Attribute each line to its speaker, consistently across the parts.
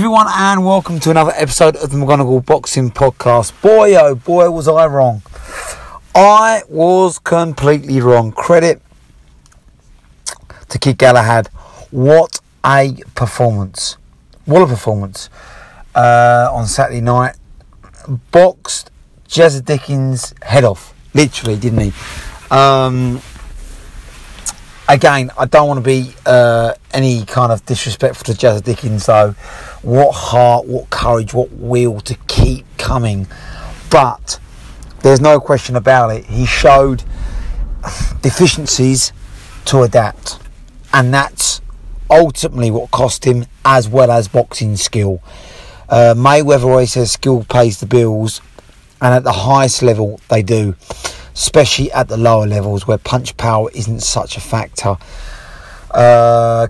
Speaker 1: Everyone, and welcome to another episode of the McGonagall Boxing Podcast. Boy, oh boy, was I wrong. I was completely wrong. Credit to Kid Galahad. What a performance. What a performance. On Saturday night. Boxed Jazzadickens head off. Literally, didn't he? Again, I don't want to be any kind of disrespectful to Jazzadickens, though. What heart, what courage, what will to keep coming. But there's no question about it. He showed deficiencies to adapt. And that's ultimately what cost him, as well as boxing skill. Mayweather always says skill pays the bills. And at the highest level, they do. Especially at the lower levels where punch power isn't such a factor.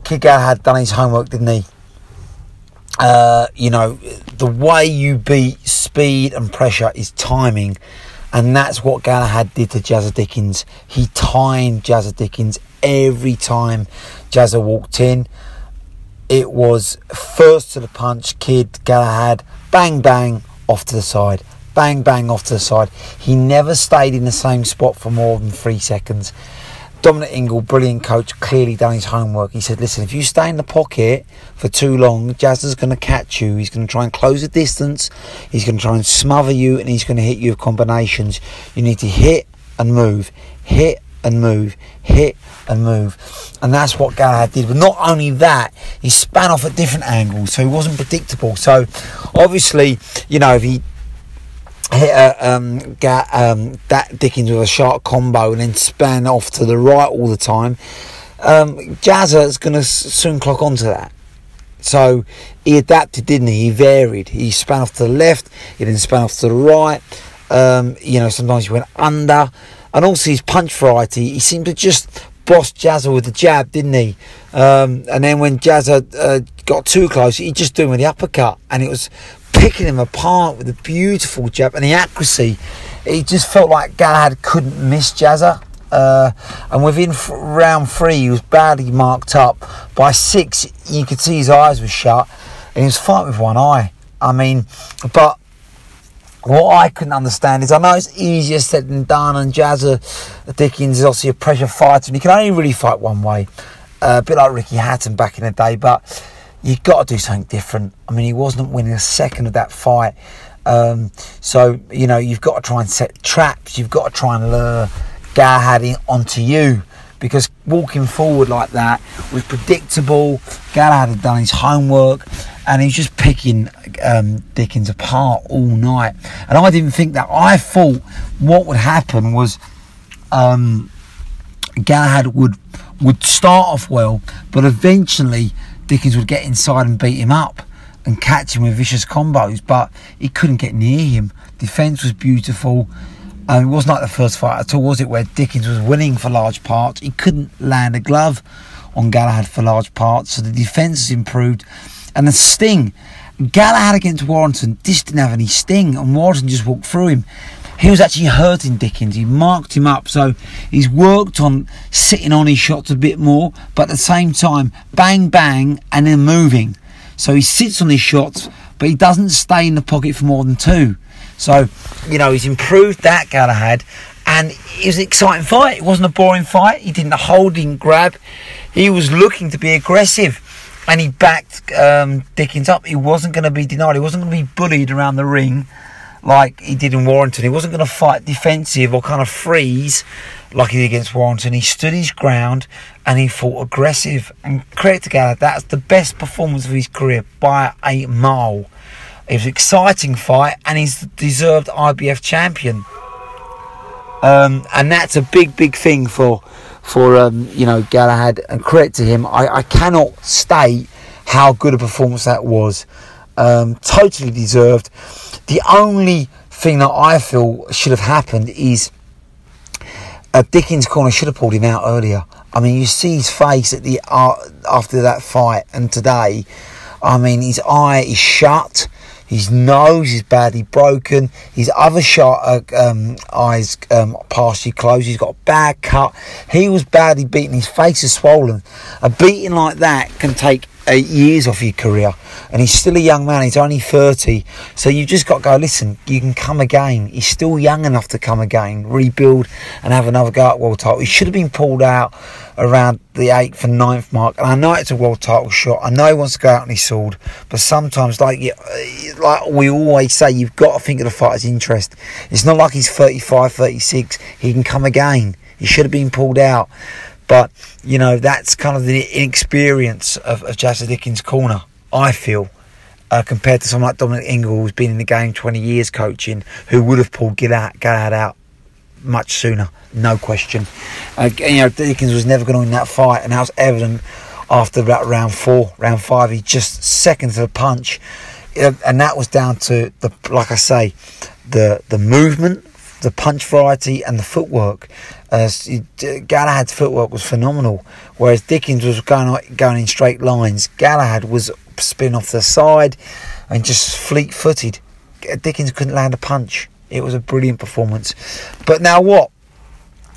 Speaker 1: Kid Galahad had done his homework, didn't he? The way you beat speed and pressure is timing. And that's what Galahad did to Jazzadickens. He timed Jazzadickens every time Jazza walked in. It was first to the punch, Kid Galahad, bang, bang, off to the side. Bang, bang, off to the side. He never stayed in the same spot for more than 3 seconds. Dominicingle, brilliant coach, clearly done his homework. He said, listen, if you stay in the pocket for too long, Jazza's going to catch you. He's going to try and close the distance. He's going to try and smother you, and he's going to hit you with combinations. You need to hit and move. Hit and move. Hit and move. And that's what Galahad did. But not only that, he span off at different angles, so he wasn't predictable. So, obviously, if he hit that Dickens with a sharp combo and then span off to the right all the time, Jazza is going to soon clock onto that. So he adapted, didn't he? He varied. He span off to the left, he then span off to the right. Sometimes he went under. And also his punch variety, he seemed to just boss Jazza with the jab, didn't he? And then when Jazza got too close, he just do him with the uppercut, and it was picking him apart with a beautiful jab and the accuracy. It just felt like Galahad couldn't miss Jazza. And within round 3, he was badly marked up. By 6, you could see his eyes were shut, and he was fighting with one eye. But what I couldn't understand is, I know it's easier said than done, and Jazzadickens is obviously a pressure fighter, and he can only really fight one way. A bit like Ricky Hatton back in the day, but you've got to do something different. He wasn't winning a second of that fight. You've got to try and set traps. You've got to try and lure Galahad onto you. Because walking forward like that was predictable. Galahad had done his homework. And he was just picking Dickens apart all night. And I didn't think that. I thought what would happen was Galahad would start off well. But eventually Dickens would get inside and beat him up and catch him with vicious combos, but he couldn't get near him. Defence was beautiful. It wasn't like the first fight at all, was it, where Dickens was winning for large parts. He couldn't land a glove on Galahad for large parts, so the defence has improved. And the sting, Galahad against Warrington just didn't have any sting, and Warrington just walked through him. He was actually hurting Dickens. He marked him up, so he's worked on sitting on his shots a bit more, but at the same time, bang, bang, and then moving. So he sits on his shots, but he doesn't stay in the pocket for more than 2. So, he's improved that, Galahad, and it was an exciting fight. It wasn't a boring fight. He didn't hold, he didn't grab. He was looking to be aggressive, and he backed Dickens up. He wasn't going to be denied. He wasn't going to be bullied around the ring like he did in Warrington. He wasn't going to fight defensive or kind of freeze like he did against Warrington. He stood his ground and he fought aggressive. And credit to Galahad, that's the best performance of his career by a mile. It was an exciting fight, and he's the deserved IBF champion. And that's a big, big thing for Galahad. And credit to him. I cannot state how good a performance that was. Totally deserved. The only thing that I feel should have happened is Dickens' corner should have pulled him out earlier. You see his face at after that fight, and today, his eye is shut. His nose is badly broken. His other eyes partially closed. He's got a bad cut. He was badly beaten. His face is swollen. A beating like that can take 8 years off your career, and he's still a young man. He's only 30, so you've just got to go, listen, you can come again. He's still young enough to come again, rebuild and have another go at world title. He should have been pulled out around the 8th and 9th mark, and I know it's a world title shot. I know he wants to go out on his sword, but sometimes, like we always say, you've got to think of the fighter's interest. It's not like he's 35, 36. He can come again. He should have been pulled out. But, you know, that's kind of the inexperience of Jazzadickens' corner, I feel, compared to someone like dominicingle, who's been in the game 20 years coaching, who would have pulled Galahad out much sooner, no question. You know, Dickens was never going to win that fight, and that was evident after about round 4. Round 5, he just second to the punch. And that was down to, like I say, the movement, the punch variety and the footwork. Galahad's footwork was phenomenal, whereas Dickens was going in straight lines. Galahad was spinning off the side and just fleet-footed. Dickens couldn't land a punch. It was a brilliant performance. But now what?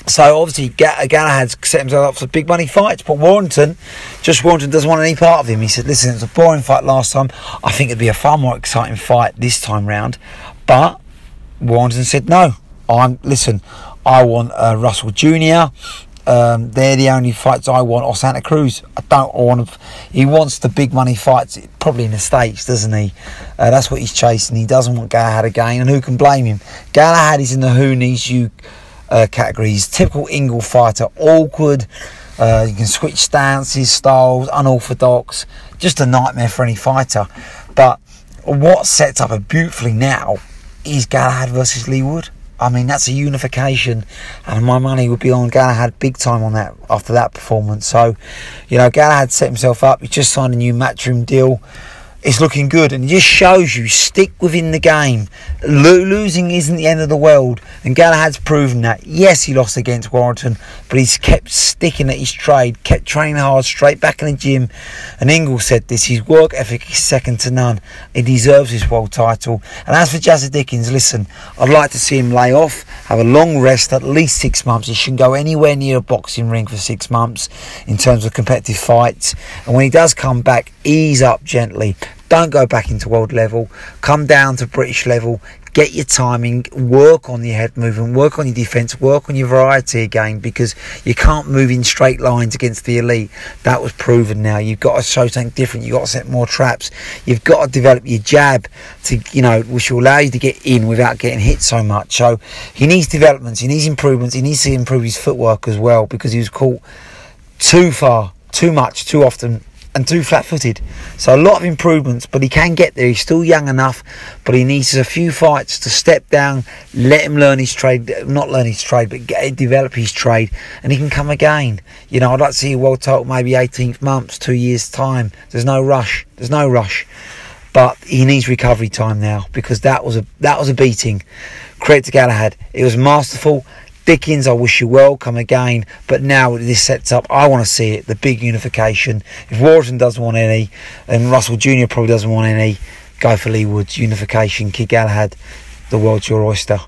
Speaker 1: So obviously Galahad's set himself up for big money fights, but Warrington doesn't want any part of him. He said, listen, it was a boring fight last time. I think it'd be a far more exciting fight this time round. But Warrington said, no, I want Russell Jr. They're the only fights I want, or Santa Cruz. He wants the big money fights, probably in the States, doesn't he? That's what he's chasing. He doesn't want Galahad again, and who can blame him? Galahad is in the who needs you category. He's a typical Ingle fighter, awkward. You can switch stances, styles, unorthodox. Just a nightmare for any fighter. But what sets up beautifully now is Galahad versus Lee Wood. I mean, that's a unification, and my money would be on Galahad big time on that after that performance. So, you know, Galahad set himself up. He just signed a new matchroom deal. It's looking good, and it just shows you stick within the game. Losing isn't the end of the world, and Galahad's proven that. Yes, he lost against Warrington, but he's kept sticking at his trade, kept training hard, straight back in the gym. And Ingle said this, his work ethic is second to none. He deserves his world title. And as for Jazzadickens, listen, I'd like to see him lay off, have a long rest, at least 6 months. He shouldn't go anywhere near a boxing ring for 6 months in terms of competitive fights. And when he does come back, ease up gently. Don't go back into world level. Come down to British level. Get your timing. Work on your head movement. Work on your defence. Work on your variety again, because you can't move in straight lines against the elite. That was proven now. You've got to show something different. You've got to set more traps. You've got to develop your jab, to, you know, which will allow you to get in without getting hit so much. So he needs developments. He needs improvements. He needs to improve his footwork as well, because he was caught too far, too much, too often, and too flat-footed. So a lot of improvements, but he can get there. He's still young enough, but he needs a few fights to step down, let him learn his trade, not learn his trade, but develop his trade, and he can come again. You know, I'd like to see a world title maybe 18th months, 2 years time. There's no rush. But he needs recovery time now, because that was a beating. Credit to Galahad. It was masterful. Dickens, I wish you well, come again. But now this sets up, I want to see it, the big unification. If Warrington doesn't want any, and Russell Jr. probably doesn't want any, go for Lee Wood's unification. Kid Galahad, the world's your oyster.